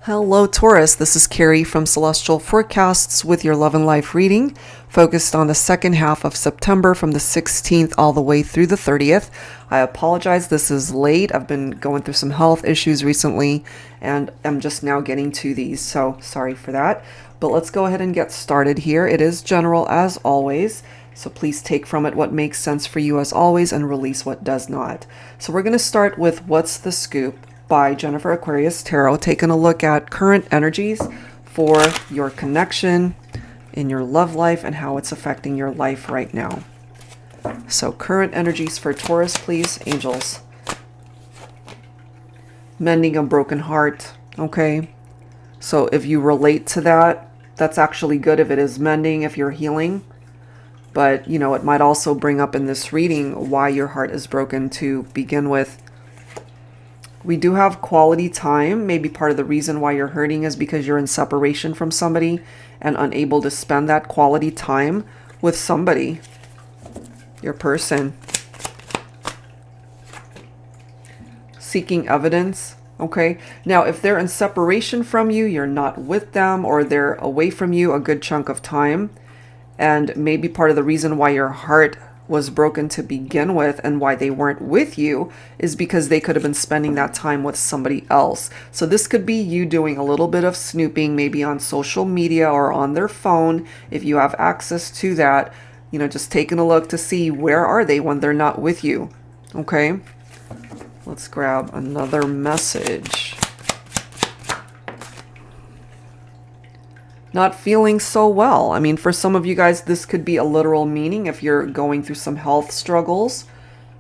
Hello, Taurus. This is Carrie from Celestial Forecasts with your love and life reading, focused on the second half of September from the 16th all the way through the 30th. I apologize, this is late. I've been going through some health issues recently, and I'm just now getting to these, so sorry for that. But let's go ahead and get started here. It is general as always, so please take from it what makes sense for you as always and release what does not. So we're going to start with What's the Scoop by Jennifer Aquarius Tarot, taking a look at current energies for your connection in your love life and how it's affecting your life right now. So current energies for Taurus, please, angels. Mending a broken heart, okay? So if you relate to that, that's actually good if it is mending, if you're healing. But, you know, it might also bring up in this reading why your heart is broken to begin with. We do have quality time. Maybe part of the reason why you're hurting is because you're in separation from somebody and unable to spend that quality time with somebody, your person. Seeking evidence, okay? Now, if they're in separation from you, you're not with them, or they're away from you a good chunk of time, and maybe part of the reason why your heart was broken to begin with and why they weren't with you is because they could have been spending that time with somebody else. So this could be you doing a little bit of snooping, maybe on social media or on their phone if you have access to that, you know, just taking a look to see where are they when they're not with you. Okay, let's grab another message. Not feeling so well. I mean, for some of you guys, this could be a literal meaning if you're going through some health struggles.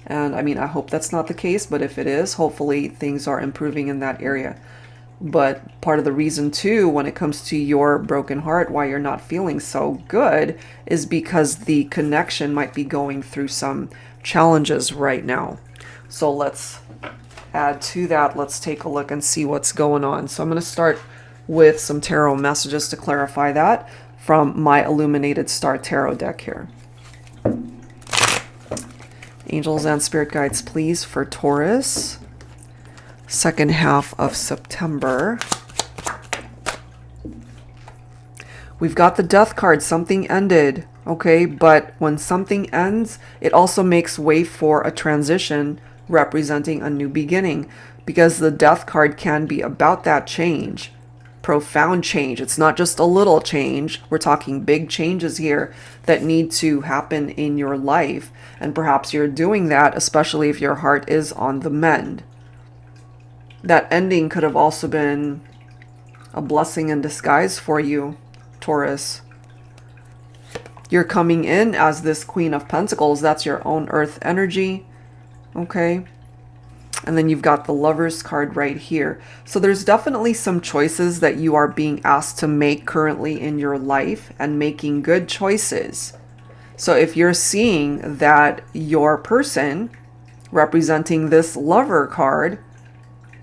And I mean, I hope that's not the case, but if it is, hopefully things are improving in that area. But part of the reason too, when it comes to your broken heart, why you're not feeling so good is because the connection might be going through some challenges right now. So let's add to that. Let's take a look and see what's going on. So I'm going to start with some tarot messages to clarify that from my Illuminated Star Tarot deck here. Angels and spirit guides, please, for Taurus, second half of September. We've got the Death card. Something ended, okay? But when something ends, it also makes way for a transition representing a new beginning, because the Death card can be about that change. Profound change. It's not just a little change. We're talking big changes here that need to happen in your life. And perhaps you're doing that, especially if your heart is on the mend. That ending could have also been a blessing in disguise for you, Taurus. You're coming in as this Queen of Pentacles. That's your own earth energy. Okay. And then you've got the Lovers card right here. So there's definitely some choices that you are being asked to make currently in your life, and making good choices. So if you're seeing that your person representing this Lover card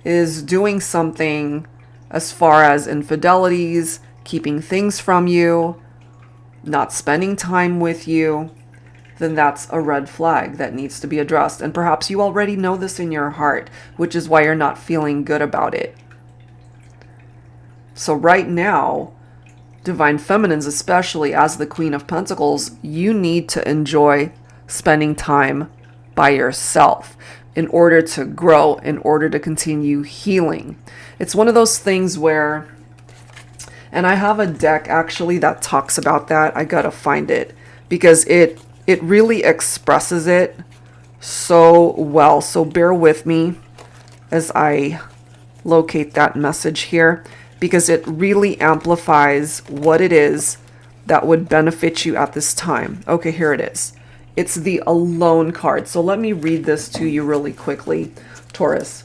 is doing something as far as infidelities, keeping things from you, not spending time with you, then that's a red flag that needs to be addressed. And perhaps you already know this in your heart, which is why you're not feeling good about it. So right now, Divine Feminines, especially as the Queen of Pentacles, you need to enjoy spending time by yourself in order to grow, in order to continue healing. It's one of those things where, and I have a deck actually that talks about that. I gotta find it because it really expresses it so well. So bear with me as I locate that message here, because it really amplifies what it is that would benefit you at this time. Okay, here it is. It's the Alone card. So let me read this to you really quickly, Taurus.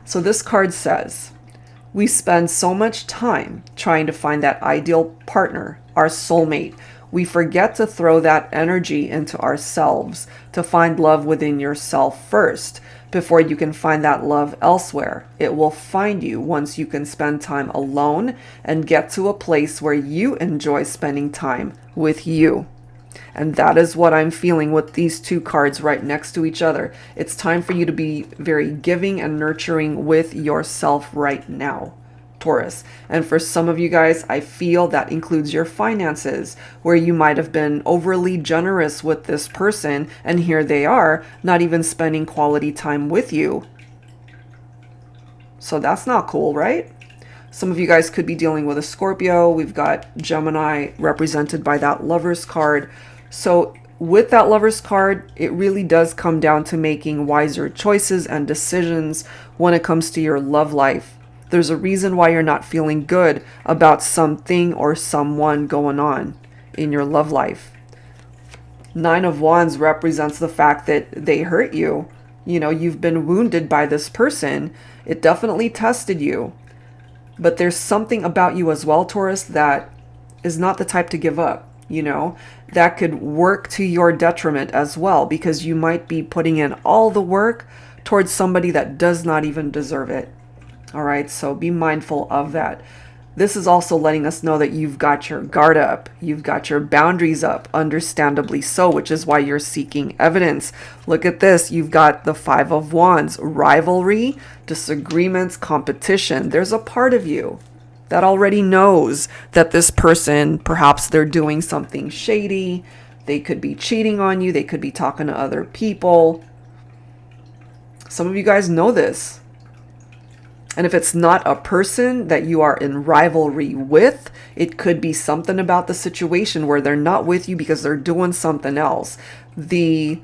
So this card says, we spend so much time trying to find that ideal partner, our soulmate. We forget to throw that energy into ourselves, to find love within yourself first, before you can find that love elsewhere. It will find you once you can spend time alone and get to a place where you enjoy spending time with you. And that is what I'm feeling with these two cards right next to each other. It's time for you to be very giving and nurturing with yourself right now. Taurus. And for some of you guys, I feel that includes your finances, where you might have been overly generous with this person, and here they are, not even spending quality time with you. So that's not cool, right? Some of you guys could be dealing with a Scorpio. We've got Gemini represented by that Lover's card. So with that Lover's card, it really does come down to making wiser choices and decisions when it comes to your love life. There's a reason why you're not feeling good about something or someone going on in your love life. Nine of Wands represents the fact that they hurt you. You know, you've been wounded by this person. It definitely tested you. But there's something about you as well, Taurus, that is not the type to give up, you know, that could work to your detriment as well, because you might be putting in all the work towards somebody that does not even deserve it. All right, so be mindful of that. This is also letting us know that you've got your guard up, you've got your boundaries up, understandably so, which is why you're seeking evidence. Look at this. You've got the Five of Wands, rivalry, disagreements, competition. There's a part of you that already knows that this person, perhaps they're doing something shady. They could be cheating on you. They could be talking to other people. Some of you guys know this. And if it's not a person that you are in rivalry with, it could be something about the situation where they're not with you because they're doing something else. The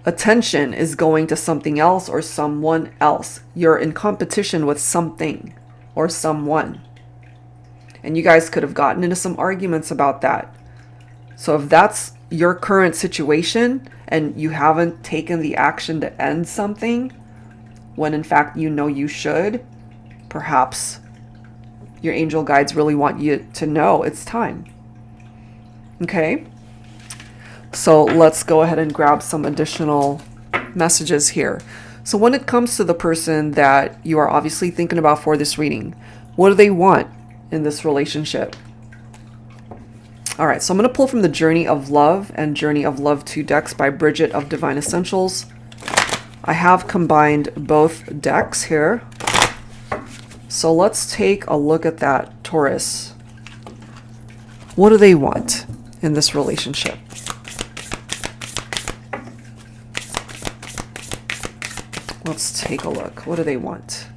attention is going to something else or someone else. You're in competition with something or someone. And you guys could have gotten into some arguments about that. So if that's your current situation and you haven't taken the action to end something, when in fact you know you should, perhaps your angel guides really want you to know it's time. Okay? So let's go ahead and grab some additional messages here. So when it comes to the person that you are obviously thinking about for this reading, what do they want in this relationship? All right, so I'm going to pull from the Journey of Love and Journey of Love 2 decks by Bridget of Divine Essentials. I have combined both decks here. So let's take a look at that, Taurus. What do they want in this relationship? Let's take a look. What do they want?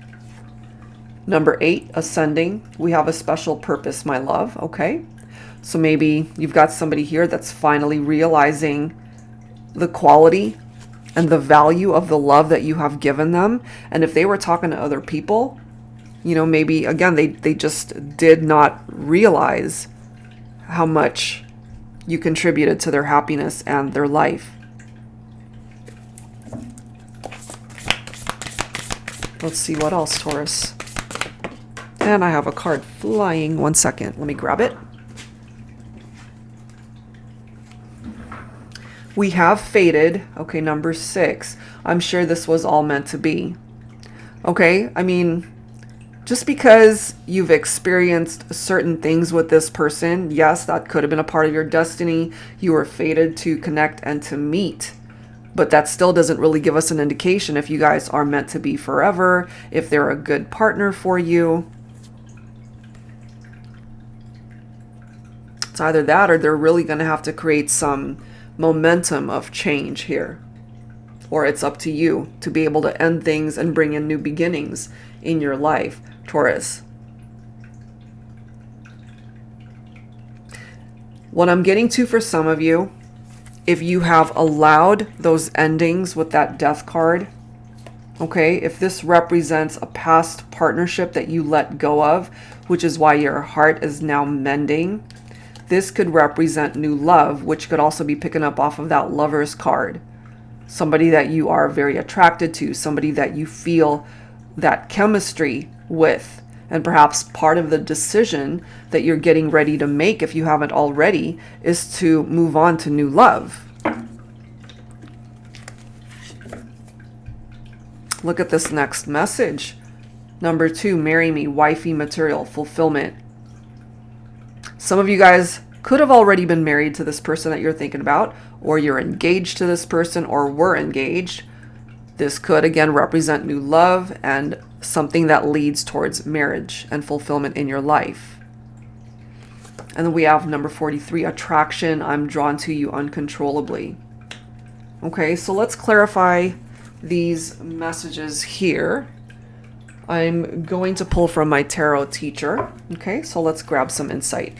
Number 8, ascending. We have a special purpose, my love. Okay. So maybe you've got somebody here that's finally realizing the quality and the value of the love that you have given them. And if they were talking to other people, you know, maybe, again, they just did not realize how much you contributed to their happiness and their life. Let's see what else, Taurus. And I have a card flying. 1 second. Let me grab it. We have Fated. Okay, number 6. I'm sure this was all meant to be. Okay, I mean, just because you've experienced certain things with this person, yes, that could have been a part of your destiny. You were fated to connect and to meet. But that still doesn't really give us an indication if you guys are meant to be forever, if they're a good partner for you. It's either that or they're really going to have to create some momentum of change here. Or it's up to you to be able to end things and bring in new beginnings in your life, Taurus. What I'm getting to for some of you, if you have allowed those endings with that death card, okay, if this represents a past partnership that you let go of, which is why your heart is now mending, this could represent new love, which could also be picking up off of that Lover's card. Somebody that you are very attracted to, somebody that you feel that chemistry with. And perhaps part of the decision that you're getting ready to make, if you haven't already, is to move on to new love. Look at this next message. Number 2, marry me, wifey material, fulfillment. Some of you guys could have already been married to this person that you're thinking about, or you're engaged to this person, or were engaged. This could again represent new love and something that leads towards marriage and fulfillment in your life. And then we have number 43, attraction. I'm drawn to you uncontrollably. Okay, so let's clarify these messages here. I'm going to pull from my tarot teacher. Okay, so let's grab some insight.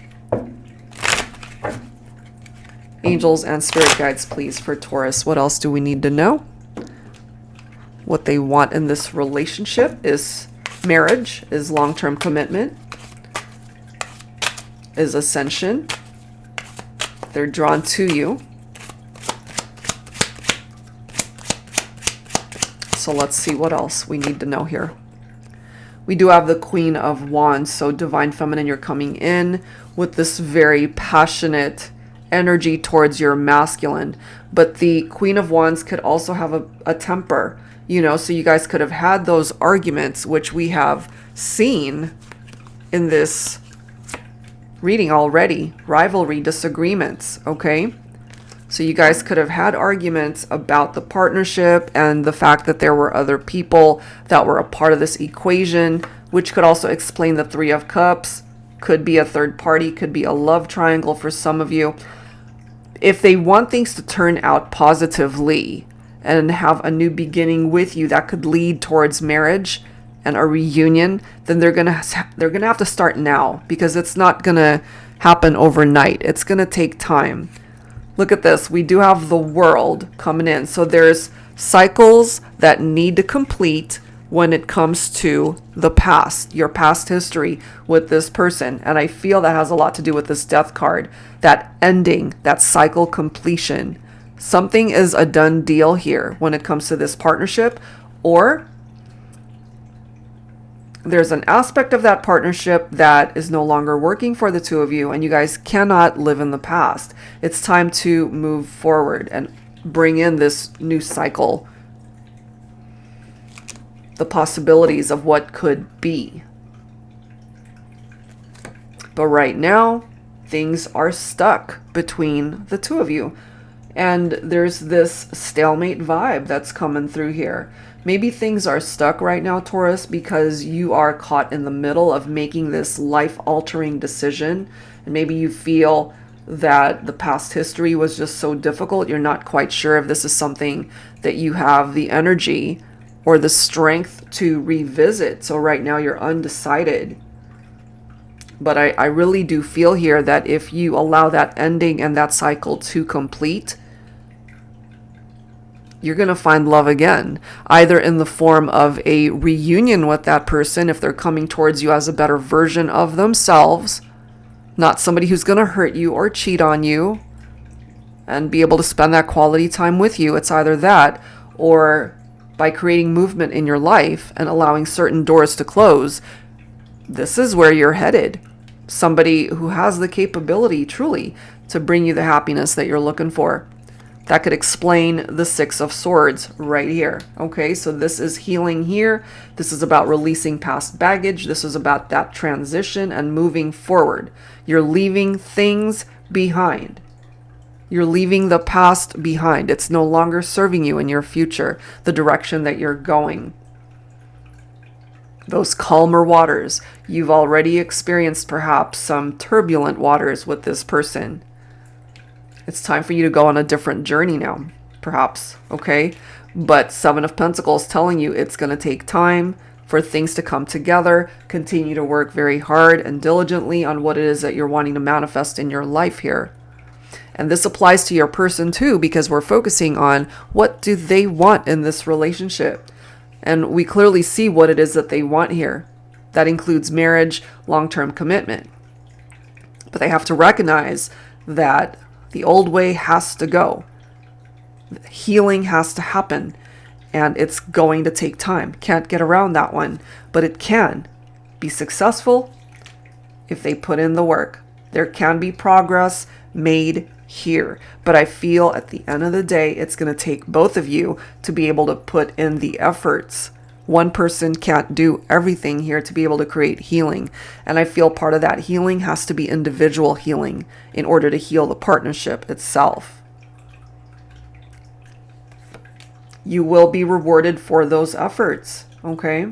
Angels and spirit guides, please, for Taurus. What else do we need to know? What they want in this relationship is marriage, is long-term commitment, is ascension. They're drawn to you. So let's see what else we need to know here. We do have the Queen of Wands. So divine feminine, you're coming in with this very passionate energy towards your masculine. But the Queen of Wands could also have a temper, you know, so you guys could have had those arguments, which we have seen in this reading already. Rivalry, disagreements, okay? So you guys could have had arguments about the partnership and the fact that there were other people that were a part of this equation, which could also explain the Three of Cups. Could be a third party, could be a love triangle for some of you. If they want things to turn out positively and have a new beginning with you that could lead towards marriage and a reunion, then they're gonna have to start now, because it's not gonna happen overnight. It's gonna take time. Look at this. We do have the World coming in. So there's cycles that need to complete when it comes to the past, your past history with this person. And I feel that has a lot to do with this Death card, that ending, that cycle completion. Something is a done deal here when it comes to this partnership, or there's an aspect of that partnership that is no longer working for the two of you, and you guys cannot live in the past. It's time to move forward and bring in this new cycle, the possibilities of what could be. But right now, things are stuck between the two of you, and there's this stalemate vibe that's coming through here. Maybe things are stuck right now, Taurus, because you are caught in the middle of making this life-altering decision. And maybe you feel that the past history was just so difficult. You're not quite sure if this is something that you have the energy or the strength to revisit. So right now you're undecided. But I really do feel here that if you allow that ending and that cycle to complete, you're going to find love again, either in the form of a reunion with that person if they're coming towards you as a better version of themselves, not somebody who's going to hurt you or cheat on you, and be able to spend that quality time with you. It's either that, or by creating movement in your life and allowing certain doors to close. This is where you're headed. Somebody who has the capability truly to bring you the happiness that you're looking for. That could explain the Six of Swords right here. Okay, so this is healing here. This is about releasing past baggage. This is about that transition and moving forward. You're leaving things behind. You're leaving the past behind. It's no longer serving you in your future, the direction that you're going. Those calmer waters. You've already experienced perhaps some turbulent waters with this person. It's time for you to go on a different journey now, perhaps, okay? But Seven of Pentacles telling you it's going to take time for things to come together. Continue to work very hard and diligently on what it is that you're wanting to manifest in your life here. And this applies to your person too, because we're focusing on what do they want in this relationship. And we clearly see what it is that they want here. That includes marriage, long-term commitment. But they have to recognize that the old way has to go. Healing has to happen. And it's going to take time. Can't get around that one. But it can be successful if they put in the work. There can be progress made here. But I feel at the end of the day, it's going to take both of you to be able to put in the efforts. One person can't do everything here to be able to create healing. And I feel part of that healing has to be individual healing in order to heal the partnership itself. You will be rewarded for those efforts, okay?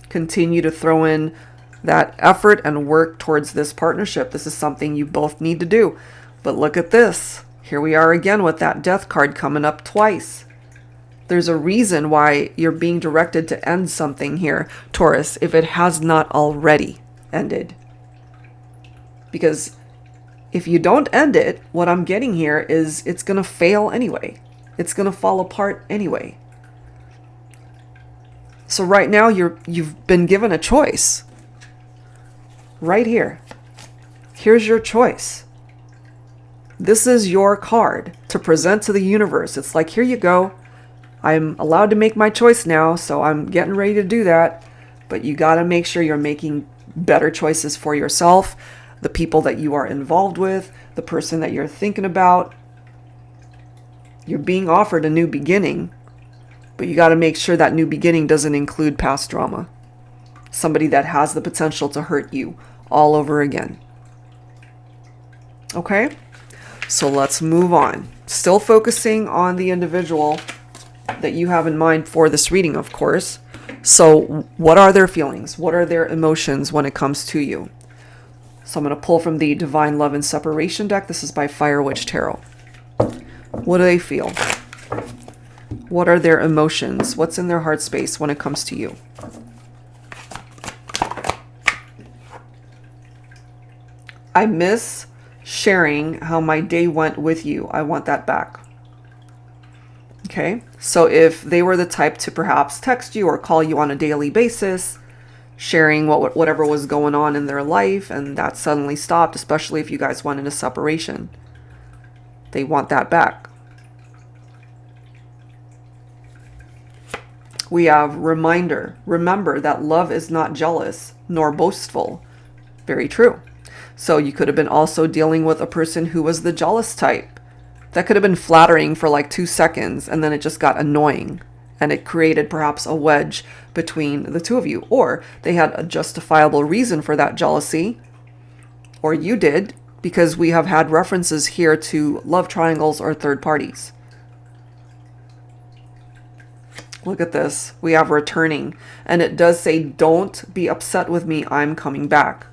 Continue to throw in that effort and work towards this partnership. This is something you both need to do. But look at this. Here we are again with that death card coming up twice. There's a reason why you're being directed to end something here, Taurus, if it has not already ended. Because if you don't end it, what I'm getting here is it's going to fail anyway. It's going to fall apart anyway. So right now you've been given a choice. Right here. Here's your choice. This is your card to present to the universe. It's like, here you go. I'm allowed to make my choice now, so I'm getting ready to do that. But you got to make sure you're making better choices for yourself, the people that you are involved with, the person that you're thinking about. You're being offered a new beginning, but you got to make sure that new beginning doesn't include past drama. Somebody that has the potential to hurt you all over again. Okay? So let's move on. Still focusing on the individual that you have in mind for this reading, of course. So what are their feelings? What are their emotions when it comes to you? So I'm going to pull from the Divine Love and Separation deck. This is by Fire Witch Tarot. What do they feel? What are their emotions? What's in their heart space when it comes to you? I miss sharing how my day went with you. I want that back. Okay, so if they were the type to perhaps text you or call you on a daily basis, sharing whatever was going on in their life, and that suddenly stopped, especially if you guys went into separation, they want that back. We have reminder. Remember that love is not jealous nor boastful. Very true. So you could have been also dealing with a person who was the jealous type. That could have been flattering for like 2 seconds, and then it just got annoying. And it created perhaps a wedge between the two of you. Or they had a justifiable reason for that jealousy. Or you did, because we have had references here to love triangles or third parties. Look at this. We have returning. And it does say, don't be upset with me. I'm coming back.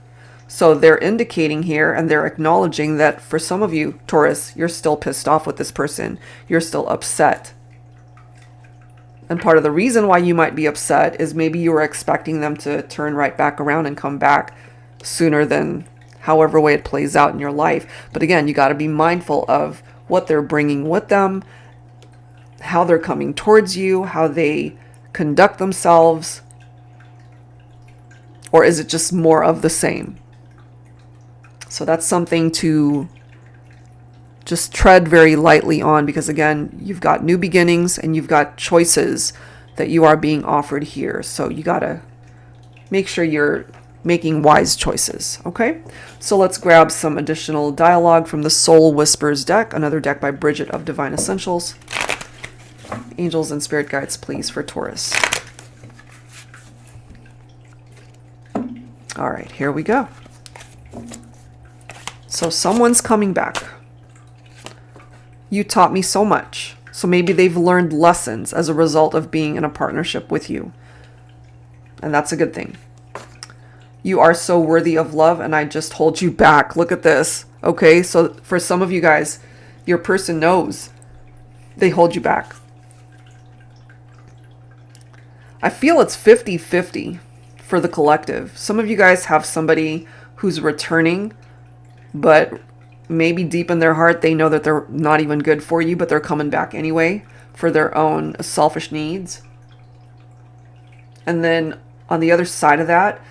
So they're indicating here, and they're acknowledging that for some of you, Taurus, you're still pissed off with this person. You're still upset. And part of the reason why you might be upset is maybe you were expecting them to turn right back around and come back sooner than however way it plays out in your life. But again, you got to be mindful of what they're bringing with them, how they're coming towards you, how they conduct themselves. Or is it just more of the same? So that's something to just tread very lightly on, because again, you've got new beginnings and you've got choices that you are being offered here. So you got to make sure you're making wise choices. Okay, so let's grab some additional dialogue from the Soul Whispers deck, another deck by Bridget of Divine Essentials. Angels and spirit guides, please, for Taurus. All right, here we go. So someone's coming back. You taught me so much. So maybe they've learned lessons as a result of being in a partnership with you. And that's a good thing. You are so worthy of love, and I just hold you back. Look at this. Okay, so for some of you guys, your person knows they hold you back. I feel it's 50-50 for the collective. Some of you guys have somebody who's returning, but maybe deep in their heart, they know that they're not even good for you, but they're coming back anyway for their own selfish needs. And then on the other side of that,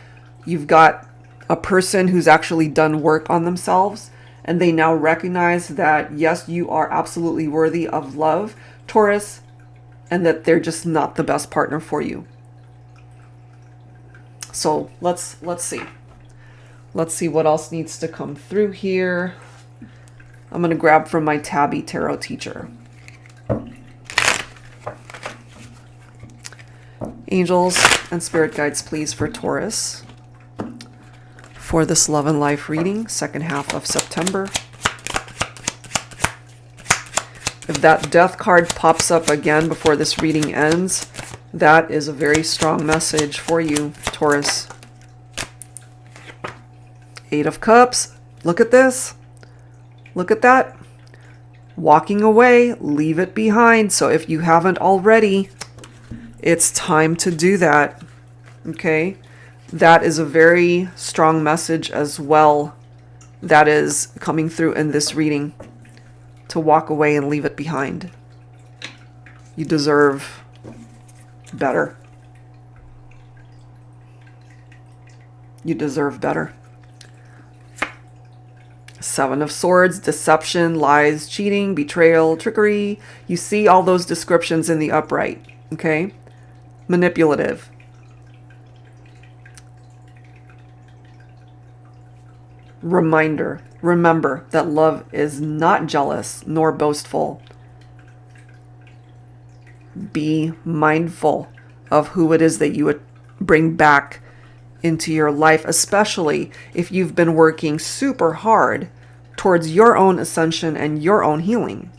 you've got a person who's actually done work on themselves, and they now recognize that, yes, you are absolutely worthy of love, Taurus, and that they're just not the best partner for you. So let's see. Let's see what else needs to come through here. I'm going to grab from my Tabby Tarot Teacher. Angels and spirit guides, please, for Taurus. For this love and life reading, second half of September. If that death card pops up again before this reading ends, that is a very strong message for you, Taurus. Eight of Cups. Look at this. Look at that. Walking away, leave it behind. So if you haven't already, it's time to do that. Okay? That is a very strong message as well that is coming through in this reading. To walk away and leave it behind. You deserve better. You deserve better. Seven of Swords, deception, lies, cheating, betrayal, trickery. You see all those descriptions in the upright, okay? Manipulative. Reminder, remember that love is not jealous nor boastful. Be mindful of who it is that you would bring back into your life, especially if you've been working super hard towards your own ascension and your own healing.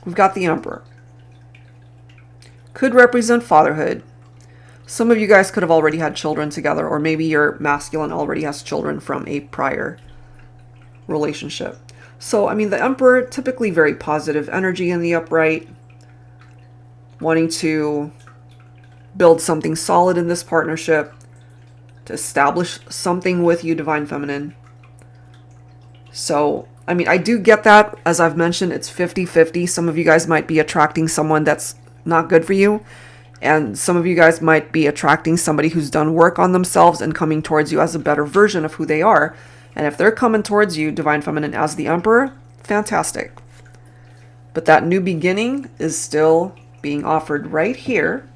We've got the Emperor. Could represent fatherhood. Some of you guys could have already had children together, or maybe your masculine already has children from a prior relationship. So, I mean, the Emperor, typically very positive energy in the upright, wanting to build something solid in this partnership, to establish something with you, Divine Feminine. So, I mean, I do get that. As I've mentioned, it's 50-50. Some of you guys might be attracting someone that's not good for you. And some of you guys might be attracting somebody who's done work on themselves and coming towards you as a better version of who they are. And if they're coming towards you, Divine Feminine, as the Emperor, fantastic. But that new beginning is still being offered right here.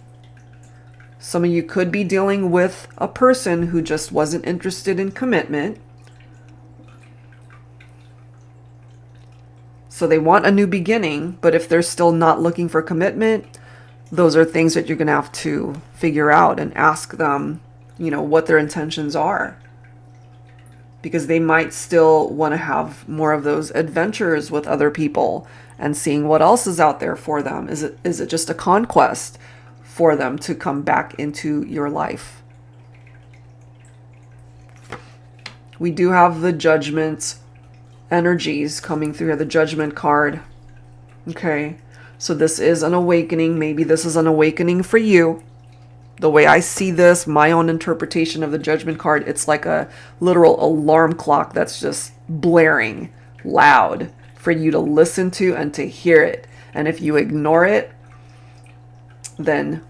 Some of you could be dealing with a person who just wasn't interested in commitment. So they want a new beginning, but if they're still not looking for commitment, those are things that you're going to have to figure out and ask them, you know, what their intentions are. Because they might still want to have more of those adventures with other people and seeing what else is out there for them. Is it just a conquest for them to come back into your life? We do have the Judgment energies coming through here, the Judgment card. Okay, so this is an awakening. Maybe this is an awakening for you. The way I see this, my own interpretation of the Judgment card, it's like a literal alarm clock that's just blaring loud for you to listen to and to hear it. And if you ignore it, then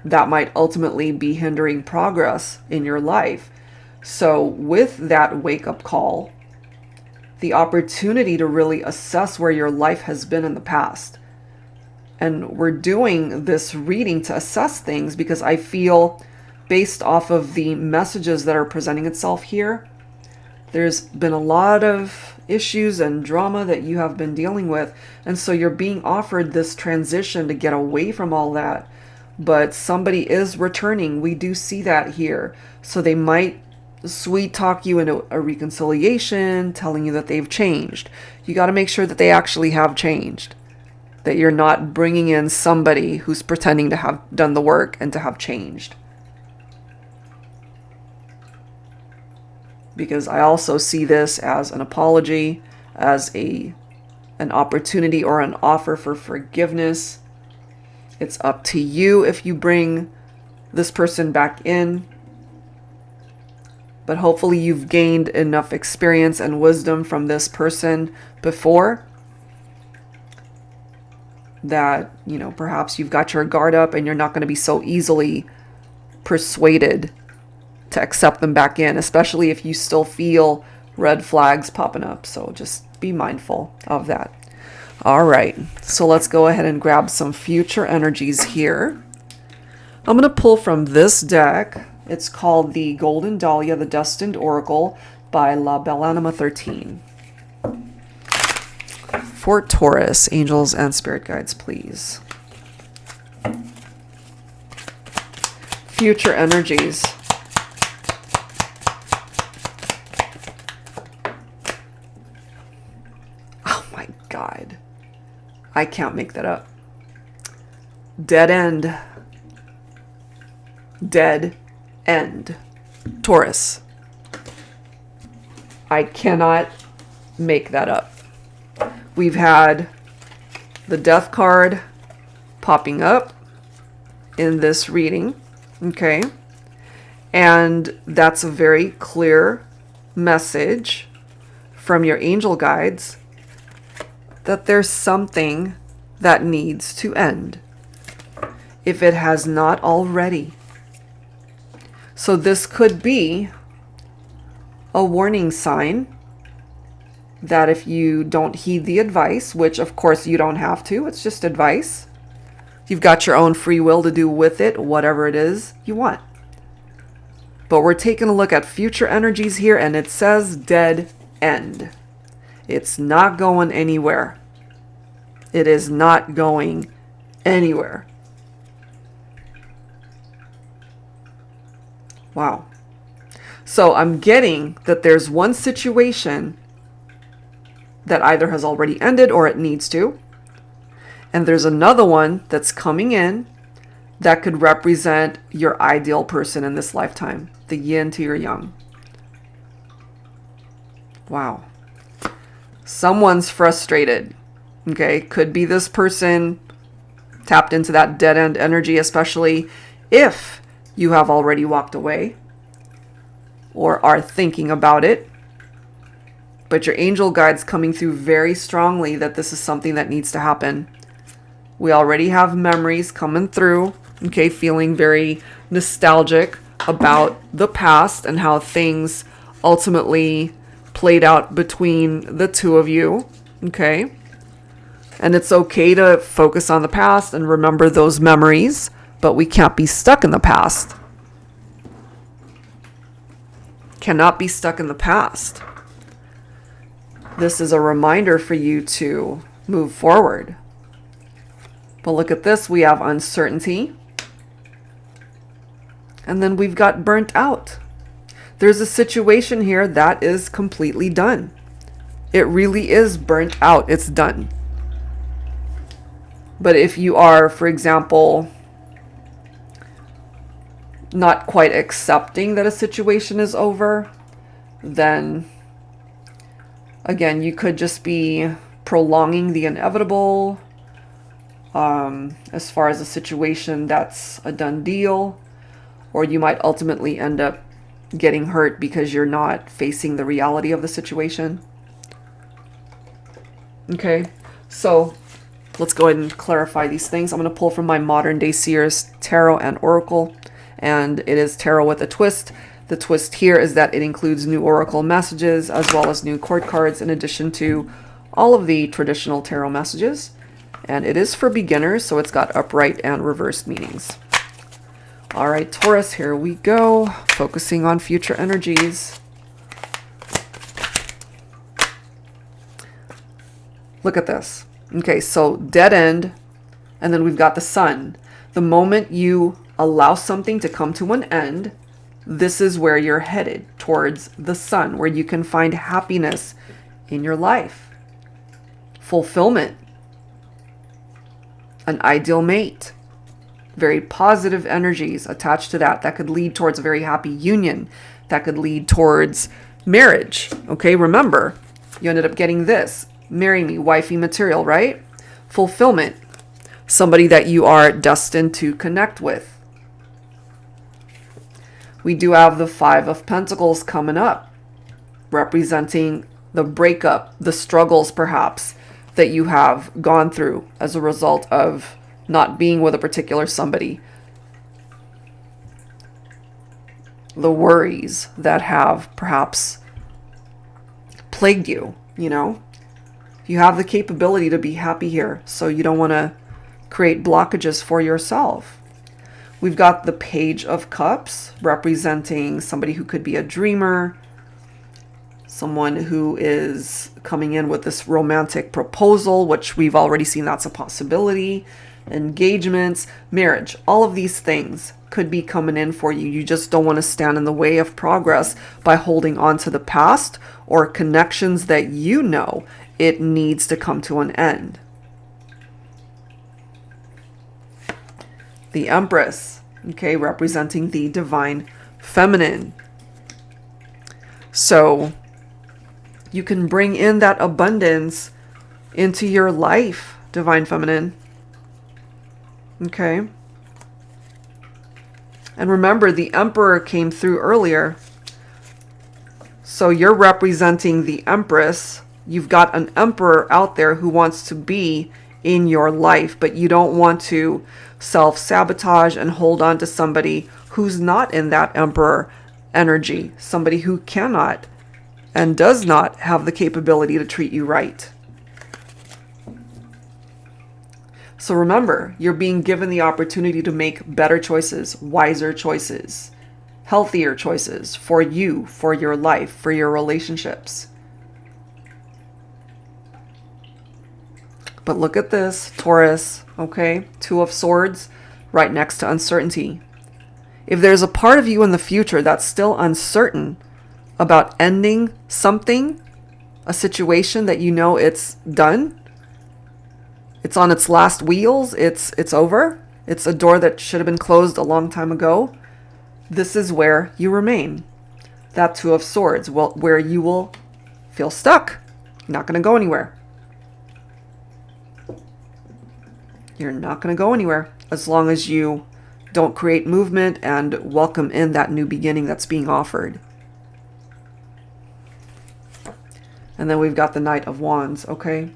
that might ultimately be hindering progress in your life. So with that wake-up call, the opportunity to really assess where your life has been in the past. And we're doing this reading to assess things because I feel, based off of the messages that are presenting itself here, there's been a lot of issues and drama that you have been dealing with. And so you're being offered this transition to get away from all that. But somebody is returning. We do see that here. So they might sweet talk you into a reconciliation, telling you that they've changed. You got to make sure that they actually have changed. That you're not bringing in somebody who's pretending to have done the work and to have changed. Because I also see this as an apology, as an opportunity or an offer for forgiveness. It's up to you if you bring this person back in. But hopefully you've gained enough experience and wisdom from this person before that, you know, perhaps you've got your guard up and you're not going to be so easily persuaded to accept them back in, especially if you still feel red flags popping up. So just be mindful of that. All right, so let's go ahead and grab some future energies here. I'm going to pull from this deck. It's called the Golden Dahlia, the Destined Oracle by La Belle Anima 13. For Taurus, angels and spirit guides, please. Future energies. side. I can't make that up. Dead end. Dead end. Taurus. I cannot make that up. We've had the death card popping up in this reading, okay? And that's a very clear message from your angel guides that there's something that needs to end, if it has not already. So this could be a warning sign that if you don't heed the advice, which of course you don't have to, it's just advice. You've got your own free will to do with it whatever it is you want. But we're taking a look at future energies here, and it says dead end. It's not going anywhere. It is not going anywhere. Wow. So I'm getting that there's one situation that either has already ended or it needs to. And there's another one that's coming in that could represent your ideal person in this lifetime. The yin to your yang. Wow. Someone's frustrated. Okay, could be this person tapped into that dead end energy, especially if you have already walked away or are thinking about it. But your angel guide's coming through very strongly that this is something that needs to happen. We already have memories coming through, okay, feeling very nostalgic about the past and how things ultimately played out between the two of you, okay? And it's okay to focus on the past and remember those memories, but we can't be stuck in the past. Cannot be stuck in the past. This is a reminder for you to move forward. But look at this, we have uncertainty. And then we've got burnt out. There's a situation here that is completely done. It really is burnt out. It's done. But if you are, for example, not quite accepting that a situation is over, then again, you could just be prolonging the inevitable as far as a situation that's a done deal, or you might ultimately end up getting hurt because you're not facing the reality of the situation. Okay, so let's go ahead and clarify these things. I'm going to pull from my Modern Day Seers Tarot and Oracle, and it is tarot with a twist. The twist here is that it includes new oracle messages as well as new court cards in addition to all of the traditional tarot messages. And it is for beginners, so it's got upright and reversed meanings. All right, Taurus, here we go. Focusing on future energies. Look at this. Okay, so dead end, and then we've got the sun. The moment you allow something to come to an end, this is where you're headed, towards the sun, where you can find happiness in your life, fulfillment, an ideal mate, very positive energies attached to that could lead towards a very happy union, that could lead towards marriage. Okay, remember, you ended up getting this. Marry me, wifey material, right? Fulfillment. Somebody that you are destined to connect with. We do have the Five of Pentacles coming up, representing the breakup, the struggles perhaps that you have gone through as a result of not being with a particular somebody. The worries that have perhaps plagued you, you know? You have the capability to be happy here, so you don't want to create blockages for yourself. We've got the Page of Cups, representing somebody who could be a dreamer, someone who is coming in with this romantic proposal, which we've already seen that's a possibility, engagements, marriage, all of these things could be coming in for you. You just don't want to stand in the way of progress by holding on to the past or connections that you know it needs to come to an end. The Empress, okay, representing the divine feminine. So you can bring in that abundance into your life, divine feminine. Okay. And remember, the Emperor came through earlier. So you're representing the Empress. You've got an Emperor out there who wants to be in your life, but you don't want to self-sabotage and hold on to somebody who's not in that Emperor energy, somebody who cannot and does not have the capability to treat you right. So remember, you're being given the opportunity to make better choices, wiser choices, healthier choices for you, for your life, for your relationships. But look at this, Taurus, okay? Two of Swords right next to uncertainty. If there's a part of you in the future that's still uncertain about ending something, a situation that you know it's done, it's on its last wheels, it's over, it's a door that should have been closed a long time ago, this is where you remain. That Two of Swords, well, where you will feel stuck. You're not going to go anywhere. You're not going to go anywhere as long as you don't create movement and welcome in that new beginning that's being offered. And then we've got the Knight of Wands, okay?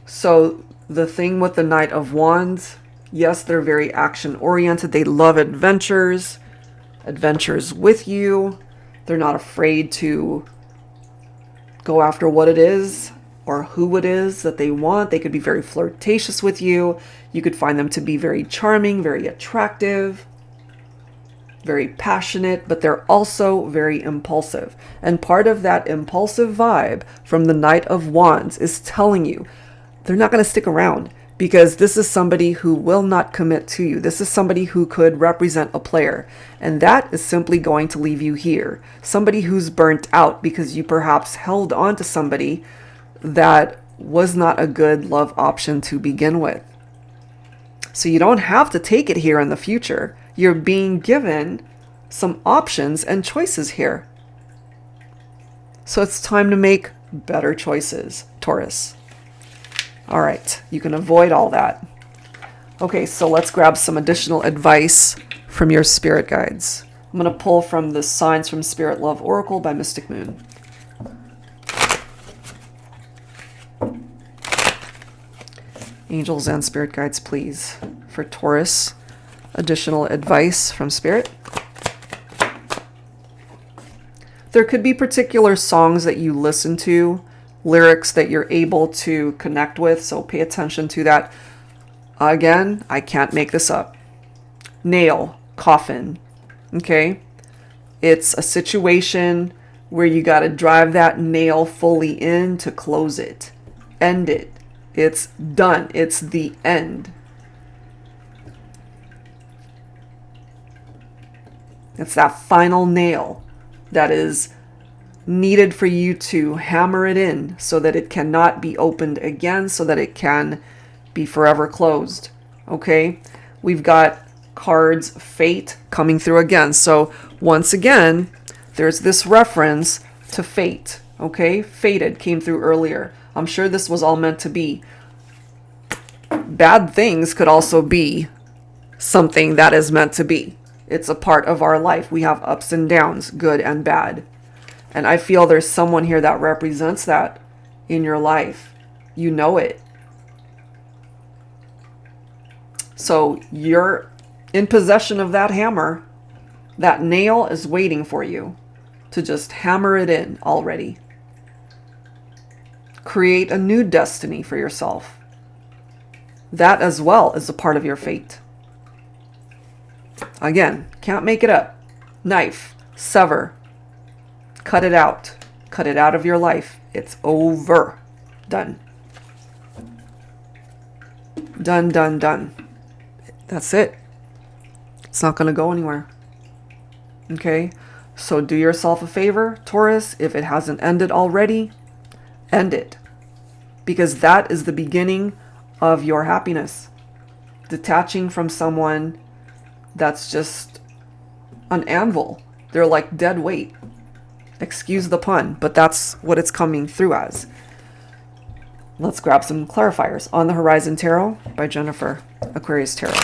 So the thing with the Knight of Wands, yes, they're very action-oriented. They love adventures with you. They're not afraid to go after what it is or who it is that they want. They could be very flirtatious with you. You could find them to be very charming, very attractive, very passionate, but they're also very impulsive. And part of that impulsive vibe from the Knight of Wands is telling you they're not going to stick around, because this is somebody who will not commit to you. This is somebody who could represent a player, and that is simply going to leave you here. Somebody who's burnt out because you perhaps held on to somebody that was not a good love option to begin with. So you don't have to take it here in the future. You're being given some options and choices here. So it's time to make better choices, Taurus. All right, you can avoid all that. Okay, so let's grab some additional advice from your spirit guides. I'm going to pull from the Signs from Spirit Love Oracle by Mystic Moon. Angels and spirit guides, please, for Taurus, additional advice from Spirit. There could be particular songs that you listen to, lyrics that you're able to connect with, so pay attention to that. Again, I can't make this up. Nail, coffin, okay? It's a situation where you got to drive that nail fully in to close it, end it. It's done. It's the end. It's that final nail that is needed for you to hammer it in so that it cannot be opened again, so that it can be forever closed. Okay? We've got cards Fate coming through again. So once again, there's this reference to fate. Okay? Fated came through earlier. I'm sure this was all meant to be. Bad things could also be something that is meant to be. It's a part of our life. We have ups and downs, good and bad. And I feel there's someone here that represents that in your life. You know it. So you're in possession of that hammer. That nail is waiting for you to just hammer it in already. Create a new destiny for yourself. That as well is a part of your fate. Again, can't make it up. Knife, sever. Cut it out. Cut it out of your life. It's over. Done. Done, done, done. That's it. It's not going to go anywhere. Okay? So do yourself a favor, Taurus. If it hasn't ended already, end it. because that is the beginning of your happiness. Detaching from someone that's just an anvil. They're like dead weight. Excuse the pun, but that's what it's coming through as. Let's grab some clarifiers. On the Horizon Tarot by Jennifer, Aquarius Tarot.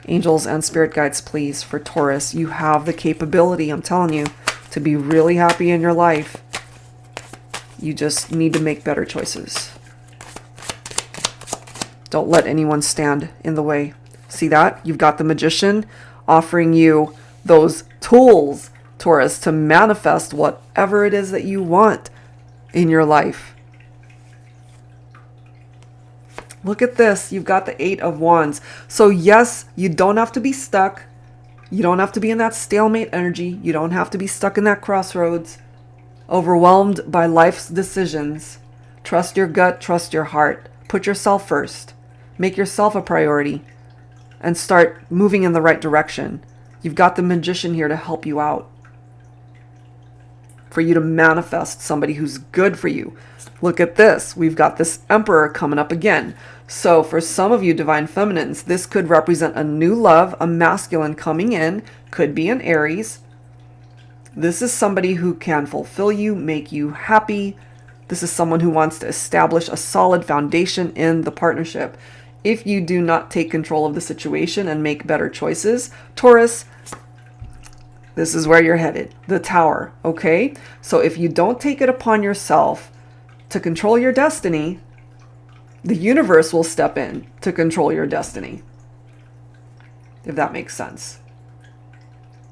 Angels and spirit guides, please, for Taurus. You have the capability, I'm telling you, to be really happy in your life. You just need to make better choices. Don't let anyone stand in the way. See that? You've got the Magician offering you those tools, Taurus, to manifest whatever it is that you want in your life. Look at this. You've got the 8 of Wands. So yes, you don't have to be stuck. You don't have to be in that stalemate energy. You don't have to be stuck in that crossroads, overwhelmed by life's decisions. Trust your gut. Trust your heart. Put yourself first. Make yourself a priority and start moving in the right direction. You've got the Magician here to help you out, for you to manifest somebody who's good for you. Look at this. We've got this Emperor coming up again. So for some of you Divine Feminines, this could represent a new love, a masculine coming in, could be an Aries. This is somebody who can fulfill you, make you happy. This is someone who wants to establish a solid foundation in the partnership. If you do not take control of the situation and make better choices, Taurus, this is where you're headed. The Tower, okay? So if you don't take it upon yourself to control your destiny, the universe will step in to control your destiny. If that makes sense.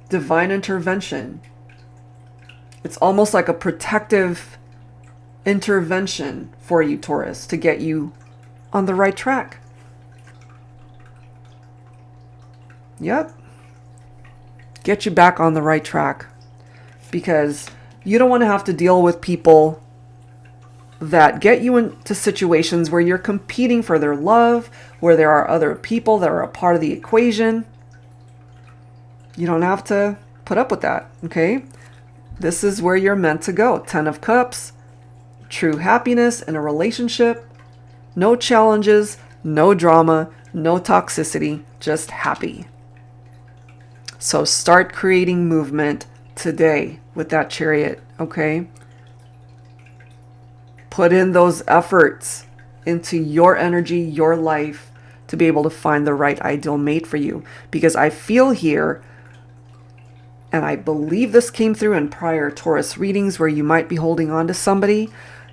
Divine intervention. It's almost like a protective intervention for you, Taurus, to get you on the right track. Yep. Get you back on the right track, because you don't want to have to deal with people that get you into situations where you're competing for their love, where there are other people that are a part of the equation. You don't have to put up with that, okay? This is where you're meant to go. 10 of Cups, true happiness in a relationship, no challenges, no drama, no toxicity, just happy. So start creating movement today with that Chariot, okay? Put in those efforts into your energy, your life, to be able to find the right ideal mate for you. Because I feel here, and I believe this came through in prior Taurus readings, where you might be holding on to somebody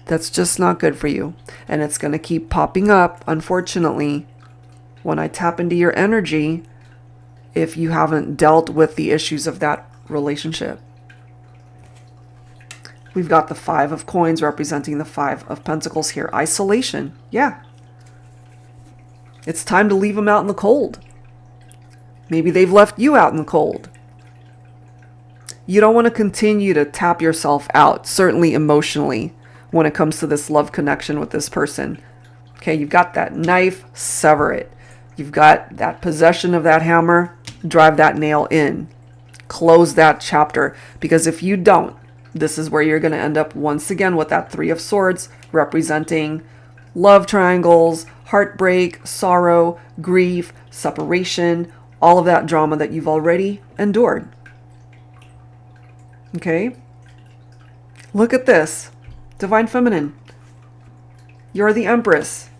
that's just not good for you. And it's going to keep popping up, unfortunately, when I tap into your energy, if you haven't dealt with the issues of that relationship. We've got the 5 of Coins representing the 5 of Pentacles here. Isolation. Yeah. It's time to leave them out in the cold. Maybe they've left you out in the cold. You don't want to continue to tap yourself out, certainly emotionally, when it comes to this love connection with this person. Okay, you've got that knife, sever it. You've got that possession of that hammer, drive that nail in. Close that chapter, because if you don't, this is where you're going to end up once again with that 3 of Swords representing love triangles, heartbreak, sorrow, grief, separation, all of that drama that you've already endured. Okay? Look at this. Divine Feminine. You're the Empress.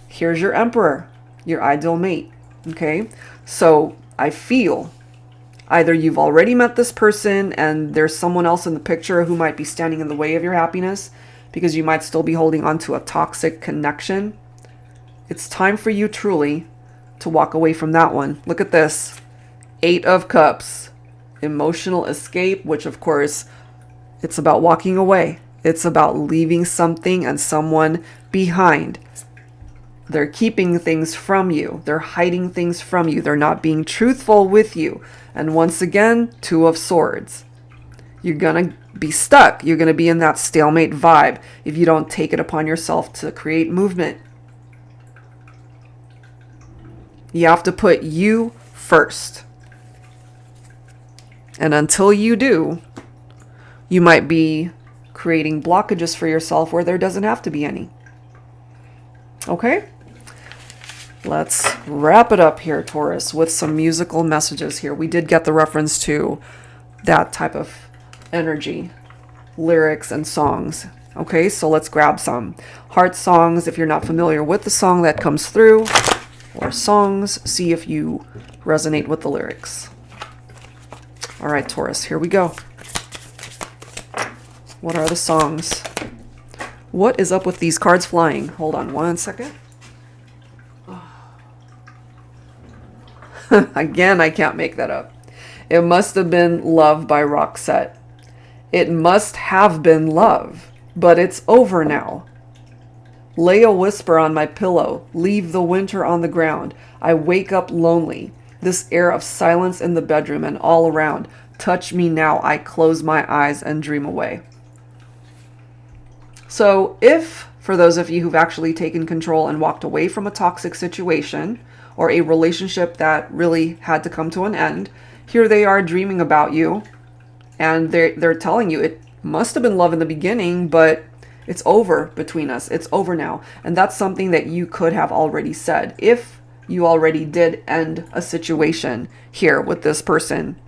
Here's your Emperor, your ideal mate. Okay? So I feel either you've already met this person and there's someone else in the picture who might be standing in the way of your happiness, because you might still be holding on to a toxic connection. It's time for you truly to walk away from that one. Look at this. 8 of Cups. Emotional escape, which of course, it's about walking away. It's about leaving something and someone behind. They're keeping things from you. They're hiding things from you. They're not being truthful with you. And once again, 2 of Swords. You're going to be stuck. You're going to be in that stalemate vibe if you don't take it upon yourself to create movement. You have to put you first. And until you do, you might be creating blockages for yourself where there doesn't have to be any. Okay? Let's wrap it up here, Taurus, with some musical messages here. We did get the reference to that type of energy, lyrics and songs. Okay, so let's grab some heart songs. If you're not familiar with the song that comes through, or songs, see if you resonate with the lyrics. All right, Taurus, here we go. What are the songs? What is up with these cards flying? Hold on one second. Again, I can't make that up. It must have been love by Roxette. It must have been love, but it's over now. Lay a whisper on my pillow. Leave the winter on the ground. I wake up lonely. This air of silence in the bedroom and all around. Touch me now. I close my eyes and dream away. So if, for those of you who've actually taken control and walked away from a toxic situation, or a relationship that really had to come to an end, here they are dreaming about you, and they're telling you it must have been love in the beginning, but it's over between us. It's over now. And that's something that you could have already said if you already did end a situation here with this person.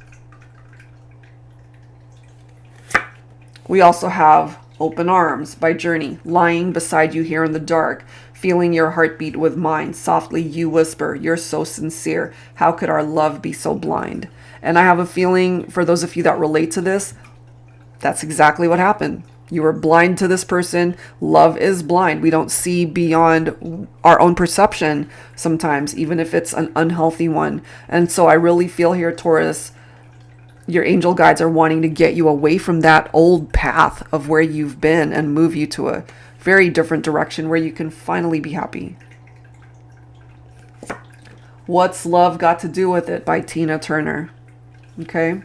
We also have Open Arms by Journey, lying beside you here in the dark, feeling your heartbeat with mine. Softly you whisper, you're so sincere. How could our love be so blind? And I have a feeling for those of you that relate to this, that's exactly what happened. You were blind to this person. Love is blind. We don't see beyond our own perception sometimes, even if it's an unhealthy one. And so I really feel here, Taurus, your angel guides are wanting to get you away from that old path of where you've been and move you to a very different direction where you can finally be happy. What's Love Got to Do with It by Tina Turner. Okay?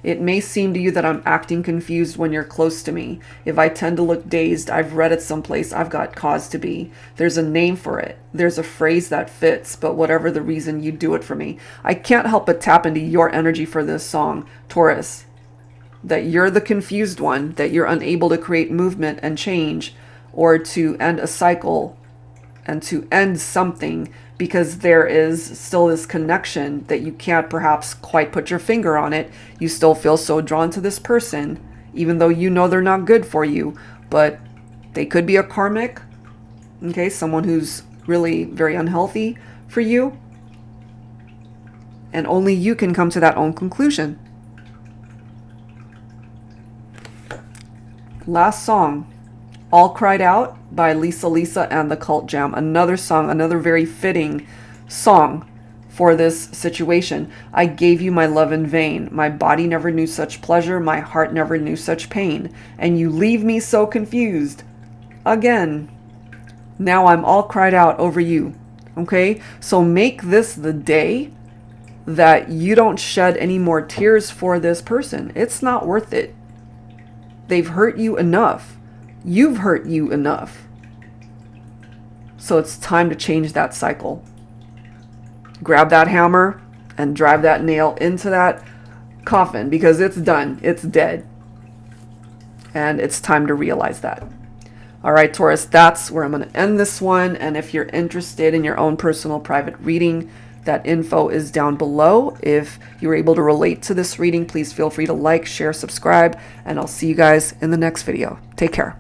It may seem to you that I'm acting confused when you're close to me. If I tend to look dazed, I've read it someplace, I've got cause to be. There's a name for it. There's a phrase that fits, but whatever the reason, you do it for me. I can't help but tap into your energy for this song, Taurus. That you're the confused one, that you're unable to create movement and change, or to end a cycle and to end something, because there is still this connection that you can't perhaps quite put your finger on it. You still feel so drawn to this person, even though you know they're not good for you, but they could be a karmic, okay, someone who's really very unhealthy for you, and only you can come to that own conclusion. Last song, All Cried Out by Lisa and the Cult Jam. Another song, another very fitting song for this situation. I gave you my love in vain. My body never knew such pleasure. My heart never knew such pain. And you leave me so confused. Again, now I'm all cried out over you. Okay? So make this the day that you don't shed any more tears for this person. It's not worth it. They've hurt you enough. You've hurt you enough. So it's time to change that cycle. Grab that hammer and drive that nail into that coffin, because it's done. It's dead. And it's time to realize that. All right, Taurus, that's where I'm going to end this one. And if you're interested in your own personal private reading, that info is down below. If you're able to relate to this reading, please feel free to like, share, subscribe, and I'll see you guys in the next video. Take care.